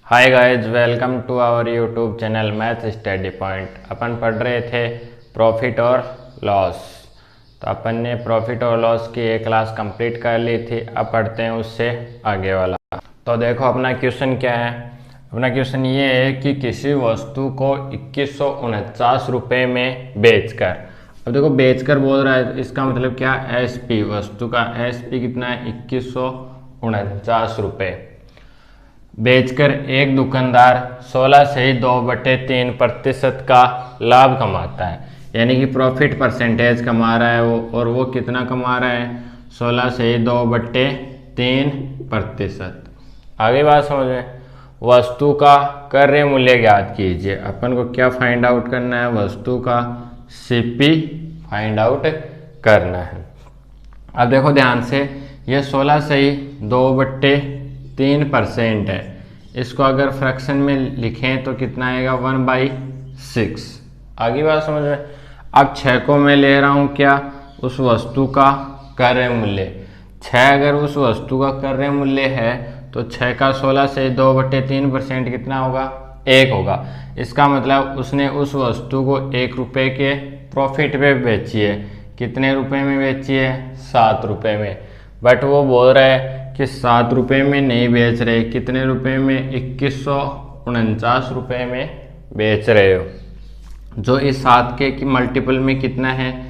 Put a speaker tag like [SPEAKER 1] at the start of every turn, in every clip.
[SPEAKER 1] Hi guys, welcome to our YouTube channel Math Study Point. अपन पढ़ रहे थे प्रॉफिट और लॉस। तो अपन ने प्रॉफिट और लॉस की एक क्लास कंप्लीट कर ली थी। अब पढ़ते हैं उससे आगे वाला। तो देखो अपना क्वेश्चन क्या है। अपना क्वेश्चन ये है कि किसी वस्तु को 2149 रुपये में बेचकर, अब देखो बेचकर बोल रहा है, इसका मतलब क्या, एसपी, वस्तु का एसपी कितना है, 2149 रुपये बेचकर एक दुकानदार 16 से ही 2/3% का लाभ कमाता है। यानी कि प्रॉफिट परसेंटेज कमा रहा है वो, और वो कितना कमा रहा है, 16 से ही 2/3%। आगे बात समझ में। वस्तु का क्रय मूल्य ज्ञात कीजिए। अपन को क्या फाइंड आउट करना है, वस्तु का सीपी फाइंड आउट करना है। अब देखो ध्यान से, ये 16 से ही 2/3% है। इसको अगर फ्रैक्शन में लिखें तो कितना आएगा, 1/6। आगे बात समझ में। अब 6 को मैं ले रहा हूँ क्या, उस वस्तु का क्रय मूल्य। 6 अगर उस वस्तु का क्रय मूल्य है तो 6 का 16 से 2/3% कितना होगा, 1 होगा। इसका मतलब उसने उस वस्तु को 1 रुपये के प्रॉफिट पे बेची है। कितने रुपए में बेची है, 7 रुपये में। बट वो बोल रहा है कि 7 रुपये में नहीं बेच रहे, कितने रुपए में, 2149 रुपये में बेच रहे हो। जो इस 7 के मल्टीपल में कितना है,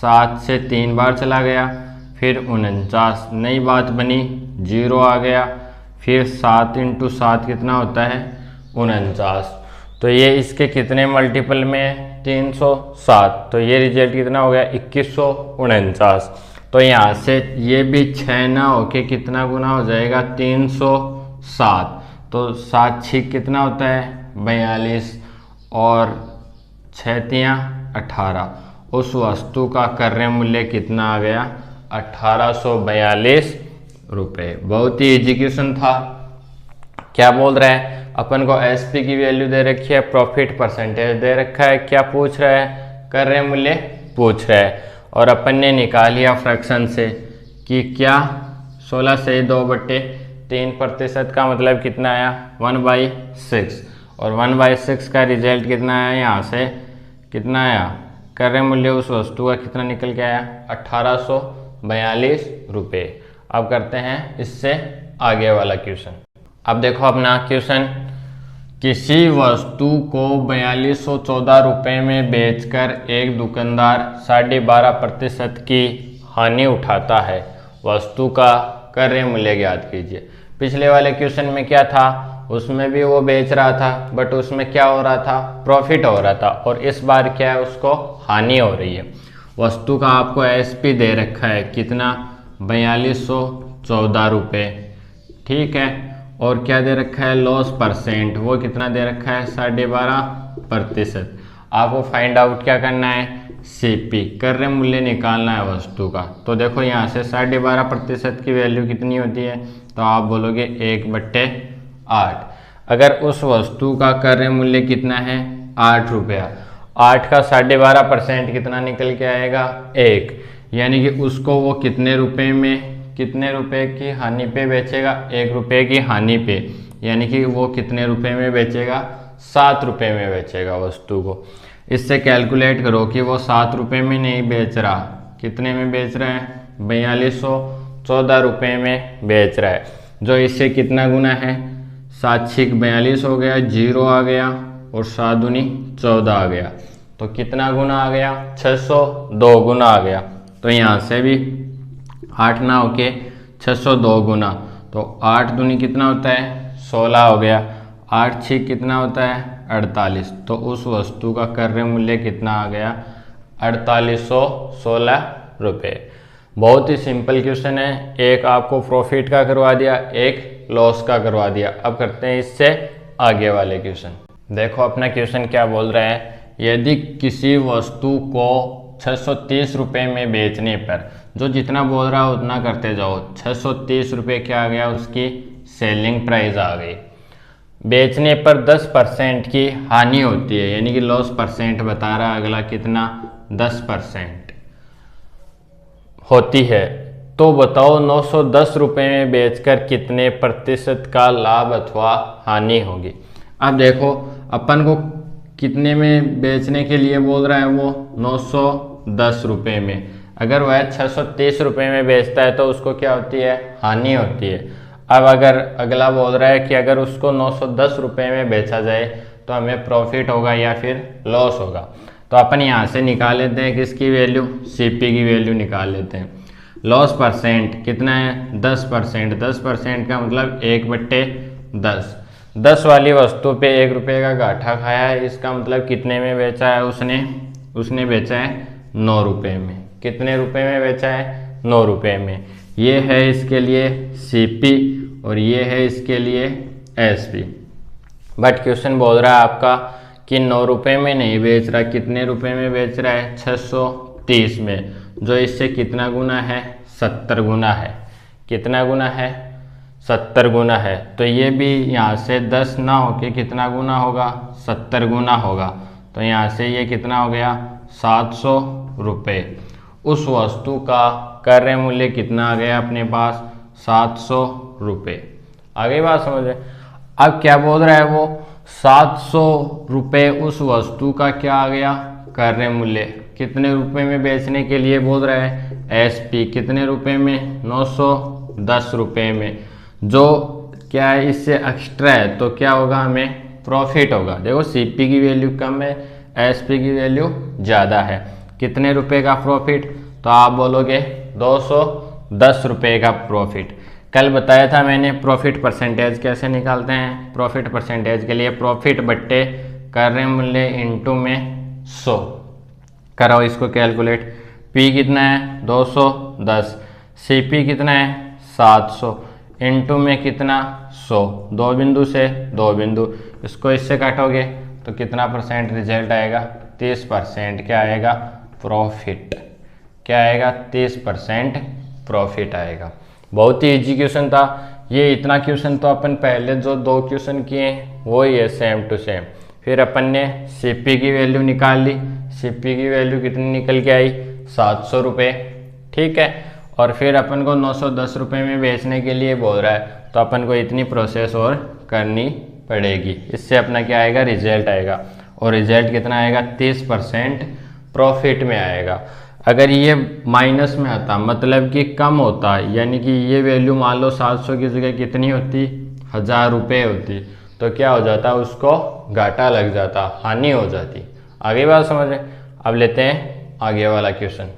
[SPEAKER 1] 7 से 3 बार चला गया, फिर 49, नई बात बनी, 0 आ गया, फिर 7 × 7 कितना होता है, 49। तो ये इसके कितने मल्टीपल में, 307। तो ये रिजल्ट कितना हो गया, 2149। तो यहाँ से ये भी 6 ना होके कितना गुना हो जाएगा, 307। तो 7 6 कितना होता है, 42, और 6 3 18। उस वस्तु का क्रय मूल्य कितना आ गया, 1842 रुपये। बहुत ही इजी क्वेश्चन था। क्या बोल रहा है, अपन को एसपी की वैल्यू दे रखी है, प्रॉफिट परसेंटेज दे रखा है, क्या पूछ रहा है, क्रय मूल्य पूछ रहा है। और अपन ने निकाल लिया फ्रैक्शन से कि क्या, 16 से 2/3% का मतलब कितना आया, 1/6। और 1/6 का रिजल्ट कितना आया, यहाँ से कितना आया, क्रय मूल्य उस वस्तु का कितना निकल के आया, 1842 रुपये। अब करते हैं इससे आगे वाला क्वेश्चन। अब देखो अपना क्वेश्चन, किसी वस्तु को 4214 रुपये में बेचकर एक दुकानदार 12.5% की हानि उठाता है। वस्तु का क्रय मूल्य ज्ञात कीजिए। पिछले वाले क्वेश्चन में क्या था, उसमें भी वो बेच रहा था, बट उसमें क्या हो रहा था, प्रॉफिट हो रहा था। और इस बार क्या है, उसको हानि हो रही है। वस्तु का आपको एसपी दे रखा है कितना, 4214 रुपये, ठीक है। और क्या दे रखा है, लॉस परसेंट, वो कितना दे रखा है, 12.5%। आपको फाइंड आउट क्या करना है, सीपी, क्रय मूल्य निकालना है वस्तु का। तो देखो यहाँ से 12.5% की वैल्यू कितनी होती है, तो आप बोलोगे 1/8। अगर उस वस्तु का क्रय मूल्य कितना है, 8 रुपया, 8 का 12.5% कितना निकल के आएगा, 1। यानी कि उसको वो कितने रुपए में, कितने रुपए की हानि पे बेचेगा, 1 रुपये की हानि पे। यानी कि वो कितने रुपए में बेचेगा, 7 रुपये में बेचेगा वस्तु को। इससे कैलकुलेट करो कि वो 7 रुपये में नहीं बेच रहा, कितने में बेच रहा है, 4214 रुपये में बेच रहा है। जो इससे कितना गुना है, 7 6 42 हो गया, 0 आ गया, और 7 दूनी 14 आ गया। तो कितना गुना आ गया, 602 गुना आ गया। तो यहाँ से भी 8 ना होके 602 गुना, तो 8 दूनी कितना होता है, 16 हो गया, 8 6 कितना होता है, 48। तो उस वस्तु का क्रय मूल्य कितना आ गया, 4816 रुपये। बहुत ही सिंपल क्वेश्चन है। एक आपको प्रॉफिट का करवा दिया, एक लॉस का करवा दिया। अब करते हैं इससे आगे वाले क्वेश्चन। देखो अपना क्वेश्चन क्या बोल रहा है, यदि किसी वस्तु को 630 रुपये में बेचने पर, जो जितना बोल रहा है उतना करते जाओ, 630 रुपये क्या आ गया, उसकी सेलिंग प्राइस आ गई। बेचने पर 10% की हानि होती है, यानी कि लॉस परसेंट बता रहा है अगला, कितना, 10% होती है। तो बताओ 910 रुपये में बेचकर कितने प्रतिशत का लाभ अथवा हानि होगी। अब देखो अपन को कितने में बेचने के लिए बोल रहा है वो 910 रुपये में। अगर वह 630 रुपये में बेचता है तो उसको क्या होती है, हानि होती है। अब अगर अगला बोल रहा है कि अगर उसको 910 रुपये में बेचा जाए तो हमें प्रॉफिट होगा या फिर लॉस होगा। तो अपन यहाँ से निकाल लेते हैं किसकी वैल्यू, सीपी की वैल्यू निकाल लेते हैं। लॉस परसेंट कितना है 10%। 10% का मतलब 1/10। 10 वाली वस्तु पे 1 रुपये का घाटा खाया है, इसका मतलब कितने में बेचा है उसने बेचा है 9 रुपये में। कितने रुपए में बेचा है, 9 रुपये में। ये है इसके लिए सीपी और ये है इसके लिए एसपी। बट क्वेश्चन बोल रहा है आपका कि 9 रुपये में नहीं बेच रहा, कितने रुपए में बेच रहा है, 630 में, जो इससे कितना गुना है, 70 गुना है। कितना गुना है, 70 गुना है। तो ये भी यहाँ से 10 ना होके कितना गुना होगा, 70 गुना होगा। तो यहाँ से ये कितना हो गया, 700 रुपये। उस वस्तु का क्रय मूल्य कितना आ गया अपने पास, 700 रुपये। आगे बात समझ में। अब क्या बोल रहा है वो, 700 रुपये उस वस्तु का क्या आ गया, क्रय मूल्य। कितने रुपए में बेचने के लिए बोल रहा है, एसपी। कितने रुपए में, 910 रुपये में। जो क्या है इससे एक्स्ट्रा है तो क्या होगा, हमें प्रॉफिट होगा। देखो सीपी की वैल्यू कम है, एसपी की वैल्यू ज़्यादा है। कितने रुपए का प्रॉफिट, तो आप बोलोगे 210 रुपये का प्रॉफिट। कल बताया था मैंने प्रॉफिट परसेंटेज कैसे निकालते हैं। प्रॉफिट परसेंटेज के लिए प्रॉफिट बट्टे क्रय मूल्य इंटू में 100 कराओ इसको कैलकुलेट। पी कितना है 210, सीपी कितना है 700, इंटू में कितना 100, 2 बिंदु से 2 बिंदु, इसको इससे काटोगे तो कितना परसेंट रिजल्ट आएगा, 30% क्या आएगा, प्रॉफिट। क्या आएगा, 30% प्रॉफिट आएगा। बहुत ही इजी क्वेश्चन था ये। इतना क्वेश्चन तो अपन पहले जो 2 क्वेश्चन किए वो ही है सेम टू सेम। फिर अपन ने सीपी की वैल्यू निकाल ली। सीपी की वैल्यू कितनी निकल के आई, 700 रुपये, ठीक है। और फिर अपन को 910 रुपये में बेचने के लिए बोल रहा है, तो अपन को इतनी प्रोसेस और करनी पड़ेगी। इससे अपना क्या आएगा, रिजल्ट आएगा। और रिजल्ट कितना आएगा, 30% प्रॉफिट में आएगा। अगर ये माइनस में आता, मतलब कि कम होता, यानी कि ये वैल्यू मान लो 700 की जगह कितनी होती, 1000 रुपये होती, तो क्या हो जाता, उसको घाटा लग जाता, हानि हो जाती। आगे बात समझ में। अब लेते हैं आगे वाला क्वेश्चन।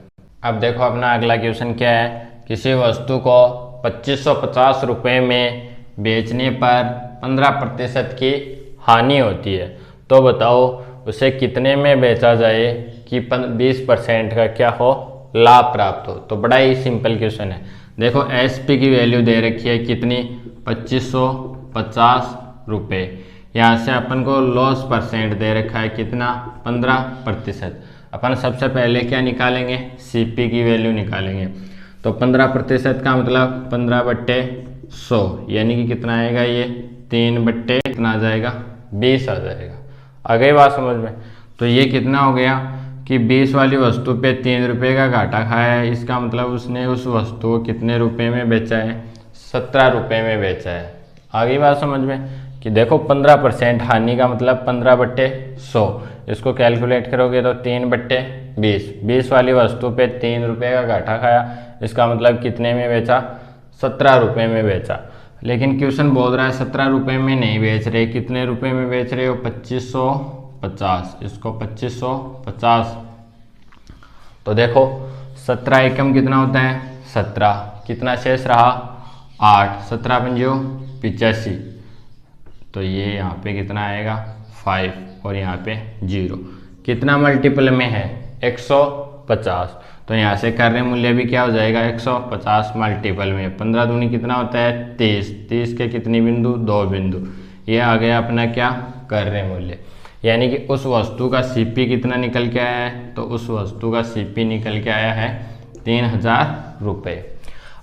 [SPEAKER 1] अब देखो अपना अगला क्वेश्चन क्या है। किसी वस्तु को 2550 रुपये में बेचने पर 15% की हानि होती है, तो बताओ उसे कितने में बेचा जाए कि 20% का क्या हो, लाभ प्राप्त हो। तो बड़ा ही सिंपल क्वेश्चन है। देखो एसपी की वैल्यू दे रखी है कितनी, 2550 रुपये। यहाँ से अपन को लॉस परसेंट दे रखा है कितना, 15%। अपन सबसे पहले क्या निकालेंगे, सीपी की वैल्यू निकालेंगे। तो 15% का मतलब 15/100, यानी कि कितना आएगा, ये 3/, कितना आ जाएगा, 20 आ जाएगा। आगे बात समझ में। तो ये कितना हो गया कि 20 वाली वस्तु पे 3 रुपये का घाटा खाया है। इसका मतलब उसने उस वस्तु को कितने रुपये में बेचा है, 17 रुपये में बेचा है। आगे बात समझ में कि देखो 15% हानि का मतलब 15/100। इसको कैलकुलेट करोगे तो 3/20। 20 वाली वस्तु पे 3 रुपये का घाटा खाया, इसका मतलब कितने में बेचा, 17 रुपये में बेचा। लेकिन क्वेश्चन बोल रहा है 17 रुपये में नहीं बेच रहे, कितने रुपये में बेच रहे हो, 2550। इसको 2550। तो देखो 17 एकम कितना होता है, 17। कितना शेष रहा, 8। 17 पंजो 85। तो ये यहाँ पे कितना आएगा, 5 और यहाँ पे 0। कितना मल्टीपल में है, 150। तो यहाँ से क्रय मूल्य भी क्या हो जाएगा, 150 मल्टीपल में। 15 दूनी कितना होता है, 30। 30 के कितनी बिंदु, 2 बिंदु। ये आ गया अपना क्या, क्रय मूल्य। यानी कि उस वस्तु का सीपी कितना निकल के आया है, तो उस वस्तु का सीपी निकल के आया है 3000 रुपये।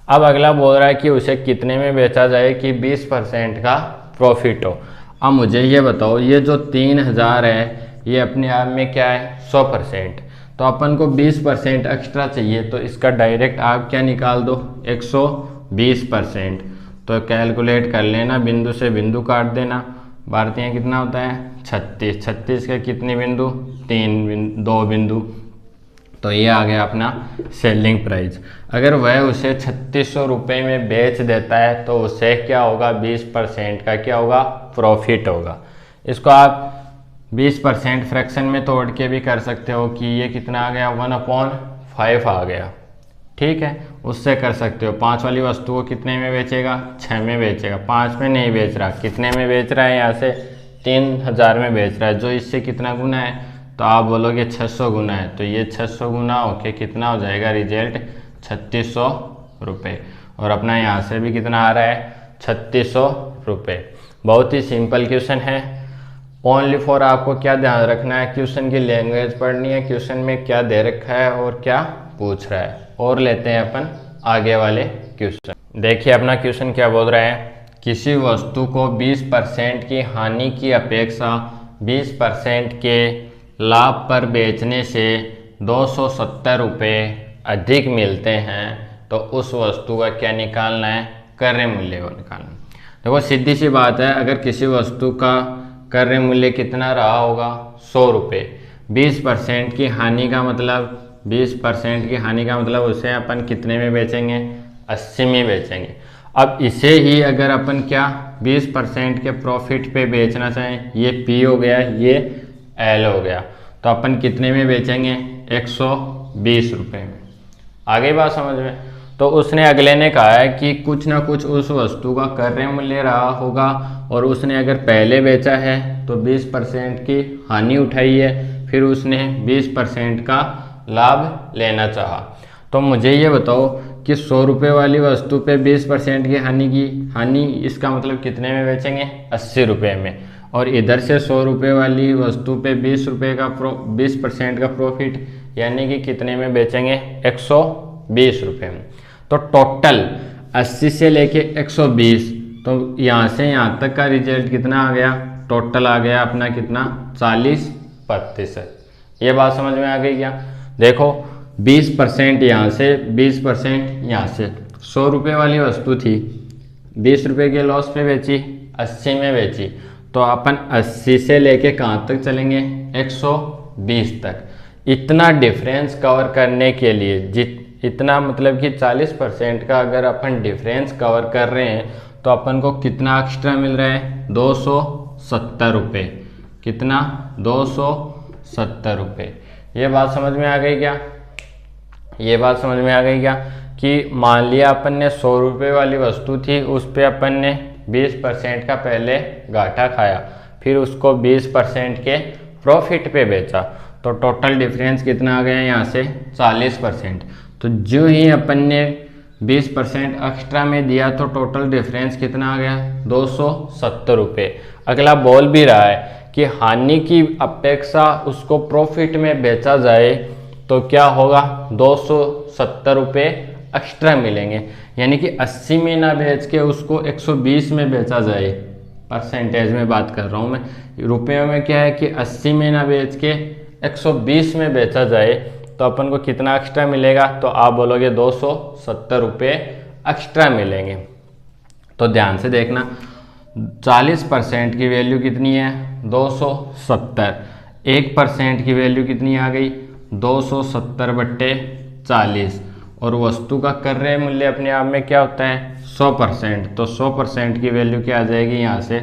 [SPEAKER 1] अब अगला बोल रहा है कि उसे कितने में बेचा जाए कि 20% का प्रॉफिट हो। अब मुझे ये बताओ, ये जो 3000 है ये अपने आप में क्या है, 100%। तो अपन को 20% एक्स्ट्रा चाहिए, तो इसका डायरेक्ट आप क्या निकाल दो, 120%। तो कैलकुलेट कर लेना, बिंदु से बिंदु काट देना। भारतीय कितना होता है 36, 36 के कितने बिंदु, 2 बिंदु। तो ये आ गया अपना सेलिंग प्राइस। अगर वह उसे 3600 रुपये में बेच देता है तो उसे क्या होगा, 20% का क्या होगा, प्रॉफिट होगा। इसको आप 20% फ्रैक्शन में तोड़ के भी कर सकते हो कि ये कितना आ गया, 1/5 आ गया। ठीक है, उससे कर सकते हो। 5 वाली वस्तु को कितने में बेचेगा, 6 में बेचेगा। 5 में नहीं बेच रहा, कितने में बेच रहा है, यहाँ से 3000 में बेच रहा है, जो इससे कितना गुना है, तो आप बोलोगे 600 गुना है। तो ये 600 गुना होके कितना हो जाएगा, रिजल्ट 3600 रुपये। और अपना यहाँ से भी कितना आ रहा है, 3600 रुपये। बहुत ही सिंपल क्वेश्चन है। ओनली फॉर आपको क्या ध्यान रखना है, क्वेश्चन की लैंग्वेज पढ़नी है, क्वेश्चन में क्या दे रखा है और क्या पूछ रहा है। और लेते हैं अपन आगे वाले क्वेश्चन। देखिए अपना क्वेश्चन क्या बोल रहा है, किसी वस्तु को 20% की हानि की अपेक्षा 20% के लाभ पर बेचने से 270 रुपये अधिक मिलते हैं, तो उस वस्तु का क्या निकालना है, क्रय मूल्य को निकालना। देखो सीधी सी बात है, अगर किसी वस्तु का क्रय मूल्य कितना रहा होगा, 100 रुपये, 20% की हानि का मतलब 20% की हानि का मतलब उसे अपन कितने में बेचेंगे, 80 में बेचेंगे। अब इसे ही अगर अपन क्या 20% के प्रॉफिट पे बेचना चाहें, ये P हो गया, ये L हो गया, तो अपन कितने में बेचेंगे, 120 रुपये में। आगे बात समझ में। तो उसने अगले ने कहा है कि कुछ ना कुछ उस वस्तु का क्रय मूल्य रहा होगा, और उसने अगर पहले बेचा है तो 20% की हानि उठाई है, फिर उसने 20% का लाभ लेना चाहा। तो मुझे ये बताओ कि 100 रुपये वाली वस्तु पे 20% की हानि इसका मतलब कितने में बेचेंगे, 80 रुपये में। और इधर से 100 रुपये वाली वस्तु पे 20 रुपये का 20% का प्रॉफिट, यानी कि कितने में बेचेंगे, 120 रुपये में। तो टोटल 80 से लेके 120, तो यहाँ से यहाँ तक का रिजल्ट कितना आ गया, टोटल आ गया अपना कितना, 40%। ये बात समझ में आ गई क्या। देखो 20% यहाँ से, 20% यहाँ से। 100 रुपये वाली वस्तु थी, 20 रुपये के लॉस पे बेची, 80 में बेची, तो अपन 80 से लेके कहाँ तक चलेंगे, 120 तक। इतना डिफरेंस कवर करने के लिए, इतना मतलब कि 40% का अगर अपन डिफरेंस कवर कर रहे हैं, तो अपन को कितना एक्स्ट्रा मिल रहा है, 270 रुपये। कितना, 270 रुपये। ये बात समझ में आ गई क्या, ये बात समझ में आ गई क्या, कि मान लिया अपन ने 100 रुपये वाली वस्तु थी, उस पर अपन ने 20% का पहले घाटा खाया, फिर उसको 20% के प्रॉफिट पे बेचा, तो टोटल डिफरेंस कितना आ गया यहाँ से, 40%। तो जो ही अपन ने 20% एक्स्ट्रा में दिया, तो टोटल डिफरेंस कितना आ गया, 270 रुपये। अगला बोल भी रहा है कि हानि की अपेक्षा उसको प्रॉफिट में बेचा जाए तो क्या होगा, 270 रुपये एक्स्ट्रा मिलेंगे। यानी कि 80 में ना बेच के उसको 120 में बेचा जाए, परसेंटेज में बात कर रहा हूँ मैं, रुपयों में क्या है कि 80 में ना बेच के 120 में बेचा जाए, तो अपन को कितना एक्स्ट्रा मिलेगा, तो आप बोलोगे 270 रुपये एक्स्ट्रा मिलेंगे। तो ध्यान से देखना, 40% की वैल्यू कितनी है, 270। 1% की वैल्यू कितनी आ गई, 270/40। और वस्तु का क्रय मूल्य अपने आप में क्या होता है, 100%। तो 100% की वैल्यू क्या आ जाएगी, यहाँ से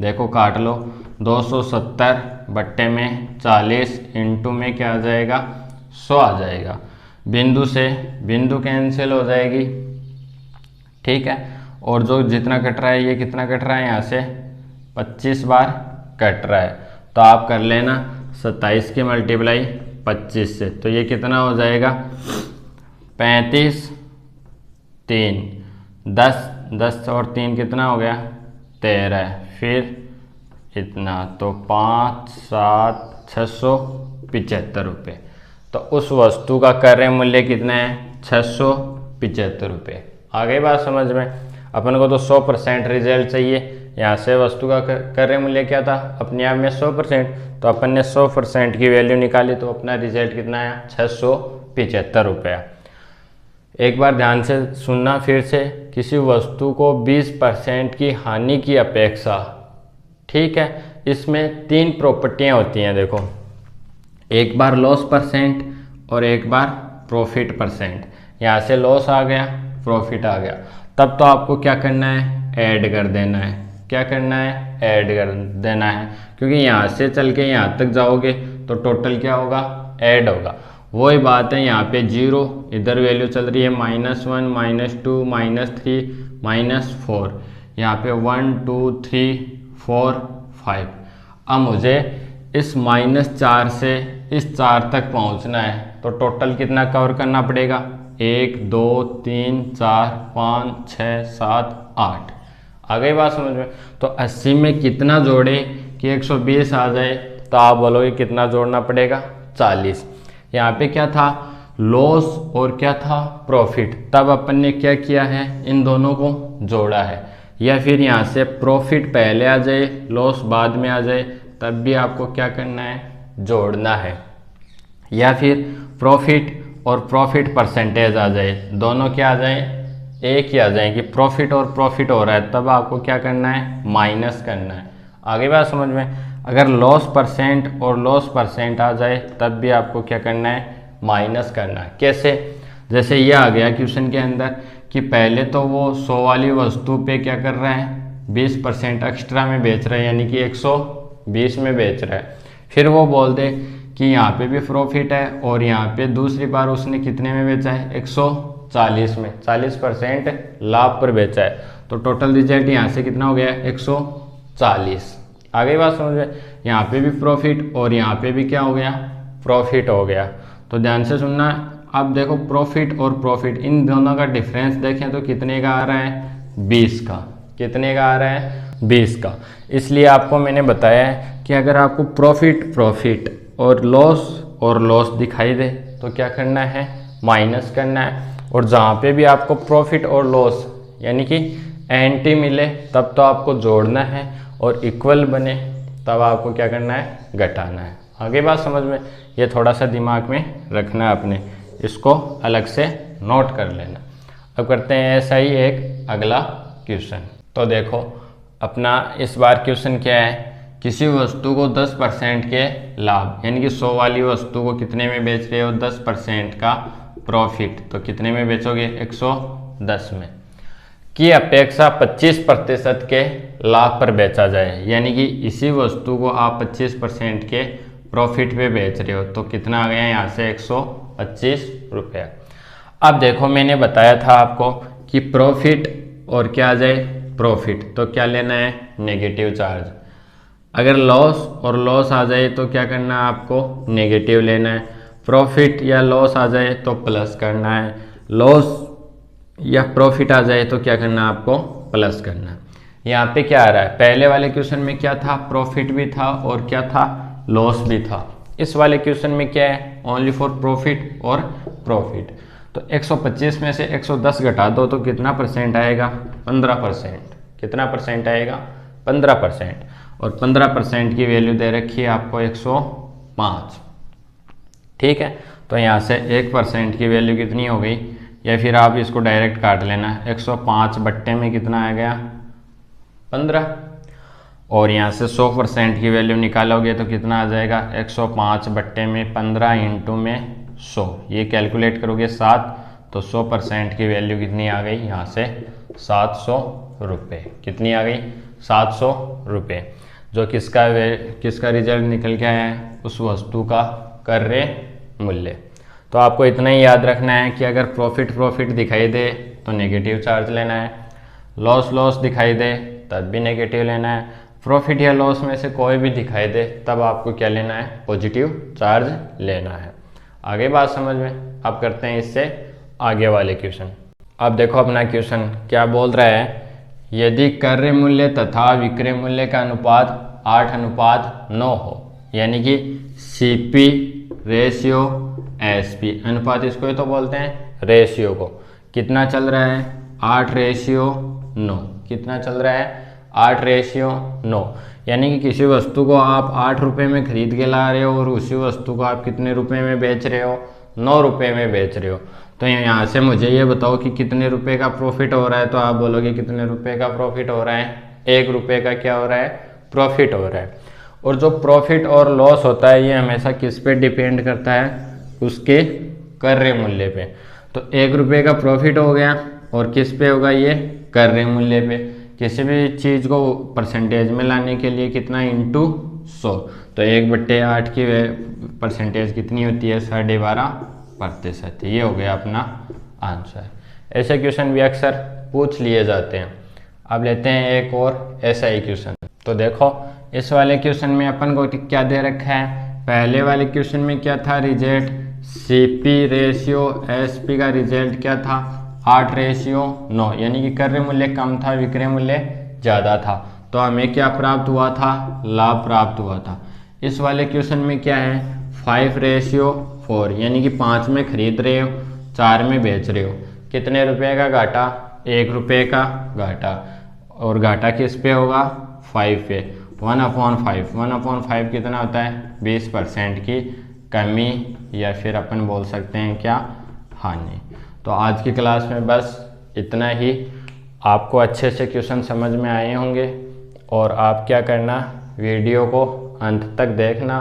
[SPEAKER 1] देखो काट लो, 270/40 इंटू में क्या आ जाएगा, 100 आ जाएगा। बिंदु से बिंदु कैंसिल हो जाएगी, ठीक है। और जो जितना कट रहा है, ये कितना कट रहा है, यहाँ से 25 बार कट रहा है। तो आप कर लेना 27 के मल्टीप्लाई 25 से, तो ये कितना हो जाएगा, 35, 3, 10 और 3 कितना हो गया, 13, फिर इतना, तो 5, 7, 675 रुपये। तो उस वस्तु का क्रय मूल्य कितना है, 675 रुपये। आ गई बात समझ में। अपन को तो 100% रिजल्ट चाहिए, यहाँ से वस्तु का क्रय मूल्य क्या था, अपने आप में 100%, तो अपन ने 100% की वैल्यू निकाली, तो अपना रिजल्ट कितना आया, 675 रुपया। एक बार ध्यान से सुनना फिर से, किसी वस्तु को 20% की हानि की अपेक्षा, ठीक है, इसमें 3 प्रॉपर्टियाँ होती हैं। देखो, एक बार लॉस परसेंट और एक बार प्रॉफिट परसेंट। यहाँ से लॉस आ गया, प्रॉफिट आ गया, तब तो आपको क्या करना है, ऐड कर देना है। क्या करना है, ऐड कर देना है, क्योंकि यहाँ से चल के यहाँ तक जाओगे तो टोटल क्या होगा, ऐड होगा। वही बात है, यहाँ पे 0, इधर वैल्यू चल रही है -1, -2, -3, -4, यहाँ पे 1 2 3 4 5। अब मुझे इस -4 से इस 4 तक पहुँचना है, तो टोटल कितना कवर करना पड़ेगा, 1 2 3 4 5 6 7 8। आ गई बात समझ में। तो 80 में कितना जोड़े कि 120 आ जाए, तो आप बोलोगे कितना जोड़ना पड़ेगा, 40। यहाँ पे क्या था, लॉस और क्या था, प्रॉफिट। तब अपन ने क्या किया है, इन दोनों को जोड़ा है। या फिर यहाँ से प्रॉफिट पहले आ जाए, लॉस बाद में आ जाए, तब भी आपको क्या करना है, जोड़ना है। या फिर प्रॉफिट और प्रॉफिट परसेंटेज आ जाए, दोनों क्या आ जाए, एक ही आ जाए, कि प्रॉफिट और प्रॉफिट हो रहा है, तब आपको क्या करना है, माइनस करना है। आगे बात समझ में। अगर लॉस परसेंट और लॉस परसेंट आ जाए, तब भी आपको क्या करना है, माइनस करना है। कैसे, जैसे ये आ गया क्वेश्चन के अंदर कि पहले तो वो 100 वाली वस्तु पे क्या कर रहा है, 20% एक्स्ट्रा में बेच रहा है, यानी कि 120 में बेच रहा है। फिर वो बोल दे कि यहाँ पे भी प्रॉफिट है और यहाँ पे दूसरी बार उसने कितने में बेचा है, 140 में, 40% लाभ पर बेचा है, तो टोटल रिजल्ट यहाँ से कितना हो गया, 140। आगे बात समझ में। यहाँ पे भी प्रॉफिट और यहाँ पे भी क्या हो गया, प्रॉफिट हो गया। तो ध्यान से सुनना। अब देखो, प्रॉफिट और प्रॉफिट, इन दोनों का डिफरेंस देखें तो कितने का आ रहा है, 20 का। कितने का आ रहा है, 20 का। इसलिए आपको मैंने बताया है कि अगर आपको प्रॉफिट और लॉस दिखाई दे, तो क्या करना है, माइनस करना है। और जहाँ पे भी आपको प्रॉफिट और लॉस यानी कि एंटी मिले, तब तो आपको जोड़ना है, और इक्वल बने तब आपको क्या करना है, घटाना है। आगे बात समझ में। ये थोड़ा सा दिमाग में रखना है अपने, इसको अलग से नोट कर लेना। अब करते हैं ऐसा ही एक अगला क्वेश्चन। तो देखो, अपना इस बार क्वेश्चन क्या है, किसी वस्तु को 10% के लाभ, यानी कि 100 वाली वस्तु को कितने में बेच रहे हो, 10% का प्रॉफिट, तो कितने में बेचोगे, 110 में, की अपेक्षा 25% के लाभ पर बेचा जाए। यानी कि इसी वस्तु को आप 25% के प्रॉफिट पे बेच रहे हो, तो कितना आ गया यहाँ से, 125 रुपया। अब देखो, मैंने बताया था आपको कि प्रॉफिट और क्या आ जाए, प्रॉफिट, तो क्या लेना है, नेगेटिव चार्ज। अगर लॉस और लॉस आ जाए तो क्या करना है, आपको नेगेटिव लेना है। प्रॉफिट या लॉस आ जाए तो प्लस करना है। लॉस या प्रॉफिट आ जाए तो क्या करना है, आपको प्लस करना है। यहाँ पे क्या आ रहा है, पहले वाले क्वेश्चन में क्या था, प्रॉफिट भी था और क्या था, लॉस भी था। इस वाले क्वेश्चन में क्या है, ओनली फॉर प्रॉफिट और प्रॉफिट। तो 125 में से 110 घटा दो तो कितना परसेंट आएगा, 15%। कितना परसेंट आएगा, 15%। और 15% की वैल्यू दे रखी है आपको 105। ठीक है, तो यहाँ से 1% की वैल्यू कितनी हो गई, या फिर आप इसको डायरेक्ट काट लेना, 105 बट्टे में कितना आ गया, 15। और यहाँ से 100% की वैल्यू निकालोगे तो कितना आ जाएगा, 105 बट्टे में 15 इंटू में 100। ये कैलकुलेट करोगे 7, तो 100% की वैल्यू कितनी आ गई, यहाँ से 700 रुपये। कितनी आ गई, 700 रुपये, जो किसका रिजल्ट निकल के आया है, उस वस्तु का क्रय मूल्य। तो आपको इतना ही याद रखना है कि अगर प्रॉफिट दिखाई दे तो नेगेटिव चार्ज लेना है, लॉस दिखाई दे तब भी नेगेटिव लेना है, प्रॉफिट या लॉस में से कोई भी दिखाई दे तब आपको क्या लेना है, पॉजिटिव चार्ज लेना है। आगे बात समझ में। अब करते हैं इससे आगे वाले क्वेश्चन। अब देखो, अपना क्वेश्चन क्या बोल रहा है, यदि क्रय मूल्य तथा विक्रय मूल्य का अनुपात 8:9 हो, यानी कि CP रेशियो SP अनुपात, इसको ही तो बोलते हैं रेशियो को, कितना चल रहा है, 8:9। कितना चल रहा है, 8:9, यानी कि किसी वस्तु को आप 8 रुपये में खरीद के ला रहे हो और उसी वस्तु को आप कितने रुपए में बेच रहे हो, 9 रुपये में बेच रहे हो। तो यहाँ से मुझे ये बताओ कि कितने रुपए का प्रॉफिट हो रहा है, तो आप बोलोगे कितने रुपए का प्रॉफिट हो रहा है, 1 रुपये का क्या हो रहा है, प्रॉफिट हो रहा है। और जो प्रॉफिट और लॉस होता है ये हमेशा किस पे डिपेंड करता है, उसके क्रय मूल्य पे। तो 1 रुपये का प्रॉफिट हो गया और किस पे होगा, ये क्रय मूल्य पे। किसी भी चीज़ को परसेंटेज में लाने के लिए कितना, इंटू 100, तो 1/8 की परसेंटेज कितनी होती है, 12.5%। ये हो गया अपना आंसर। ऐसे क्वेश्चन भी अक्सर पूछ लिए जाते हैं। अब लेते हैं एक और ऐसा ही क्वेश्चन। तो देखो इस वाले क्वेश्चन में अपन को क्या दे रखा है, पहले वाले क्वेश्चन में क्या था, रिजल्ट सीपी रेशियो एसपी का रिजल्ट क्या था, 8:9, यानी कि क्रय मूल्य कम था, विक्रय मूल्य ज़्यादा था। तो हमें क्या प्राप्त हुआ था, लाभ प्राप्त हुआ था। इस वाले क्वेश्चन में क्या है, 5:4, यानी कि 5 में खरीद रहे हो, 4 में बेच रहे हो। कितने रुपए का घाटा, 1 रुपये का घाटा, और घाटा किस पे होगा, 5 पे। 1/5 कितना होता है, 20% की कमी, या फिर अपन बोल सकते हैं क्या, हानि। तो आज की क्लास में बस इतना ही। आपको अच्छे से क्वेश्चन समझ में आए होंगे और आप क्या करना, वीडियो को अंत तक देखना,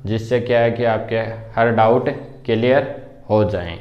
[SPEAKER 1] जिससे क्या है कि आपके हर डाउट क्लियर हो जाएं।